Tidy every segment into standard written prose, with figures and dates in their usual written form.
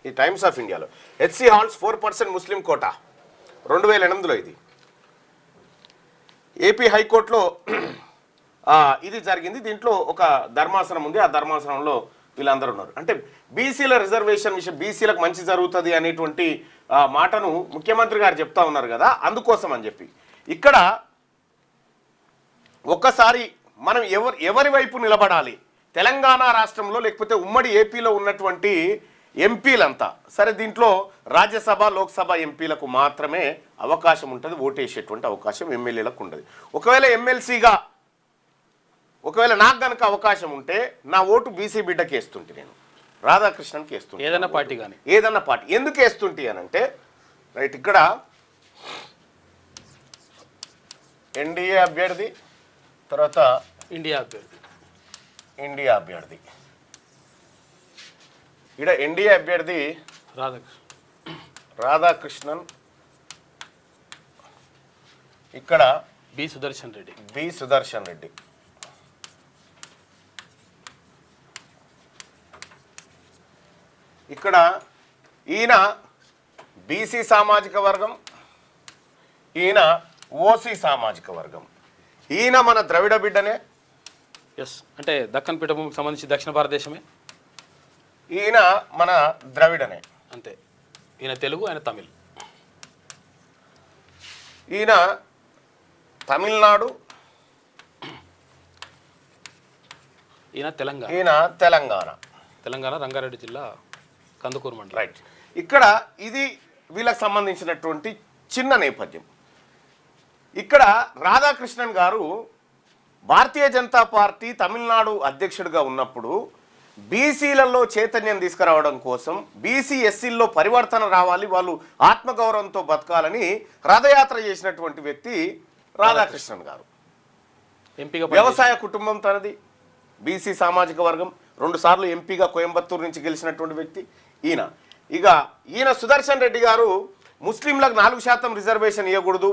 ఈ times of ఇండియాలో. HC halls 4% ముస్లిం quota 2008లో ఇది. ఏపీ హైకోర్టులో ఇది జరిగింది. దీంట్లో ఒక ధర్మాసనం ఉంది, ఆ ధర్మాసనంలో వీళ్ళందరూ ఉన్నారు. అంటే బీసీల రిజర్వేషన్ విషయం, బీసీలకు మంచి జరుగుతుంది అనేటువంటి మాటను ముఖ్యమంత్రి గారు చెప్తా ఉన్నారు కదా, అందుకోసం అని చెప్పి ఇక్కడ ఒక్కసారి మనం ఎవరి వైపు నిలబడాలి, తెలంగాణ రాష్ట్రంలో లేకపోతే ఉమ్మడి ఏపీలో ఉన్నటువంటి ఎంపీలంతా సరే, దీంట్లో రాజ్యసభ లోక్సభ ఎంపీలకు మాత్రమే అవకాశం ఉంటుంది, ఓటేసేటువంటి అవకాశం ఎమ్మెల్యేలకు ఉండదు. ఒకవేళ నాకు కనుక అవకాశం ఉంటే నా ఓటు బీసీ బిడ్డకి వేస్తుంటే, నేను రాధాకృష్ణన్కి వేస్తుంటే, ఏదన్నా పార్టీ కానీ ఏదన్నా పార్టీ ఎందుకు వేస్తుంటే అనంటే రైట్, ఇక్కడ ఎన్డీఏ అభ్యర్థి, తర్వాత ఇండియా అభ్యర్థి, ఇక్కడ ఎన్డీఏ అభ్యర్థి రాధాకృష్ణన్, ఇక్కడ బి సుదర్శన్ రెడ్డి. ఇక్కడ ఈయన బీసీ సామాజిక వర్గం, ఈయన ఓసీ సామాజిక వర్గం. ఈయన మన ద్రవిడ బిడ్డనే, ఎస్, అంటే దక్కన్ పీఠభూమికి సంబంధించి దక్షిణ భారతదేశమే. ఈయన మన ద్రవిడనే, అంతే. ఈయన తెలుగు, ఆయన తమిళ్. ఈయన తమిళనాడు, ఈయన తెలంగాణ. రంగారెడ్డి జిల్లా కందుకూరు మండలం. రైట్, ఇక్కడ ఇది వీళ్ళకి సంబంధించినటువంటి చిన్న నేపథ్యం. ఇక్కడ రాధాకృష్ణన్ గారు భారతీయ జనతా పార్టీ తమిళనాడు అధ్యక్షుడిగా ఉన్నప్పుడు బీసీలలో చైతన్యం తీసుకురావడం కోసం, బీసీ ఎస్సీల్లో పరివర్తన రావాలి, వాళ్ళు ఆత్మగౌరవంతో బతకాలని రథయాత్ర చేసినటువంటి వ్యక్తి రాధాకృష్ణన్ గారు. ఎంపీగా వ్యవసాయ కుటుంబం తనది, బీసీ సామాజిక వర్గం, 2 సార్లు ఎంపీగా కోయంబత్తూరు నుంచి గెలిచినటువంటి వ్యక్తి ఈయన సుదర్శన్ రెడ్డి గారు ముస్లింలకు 4% రిజర్వేషన్ ఇవ్వకూడదు,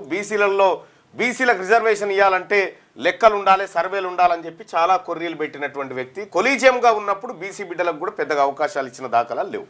బీసీలకు రిజర్వేషన్ ఇవ్వాలంటే లెక్కలు ఉండాలి, సర్వేలు ఉండాలని చెప్పి చాలా కొర్రీలు పెట్టినటువంటి వ్యక్తి. కొలీజియంగా ఉన్నప్పుడు బీసీ బిడ్డలకు కూడా పెద్దగా అవకాశాలు ఇచ్చిన దాఖలాలు లేవు.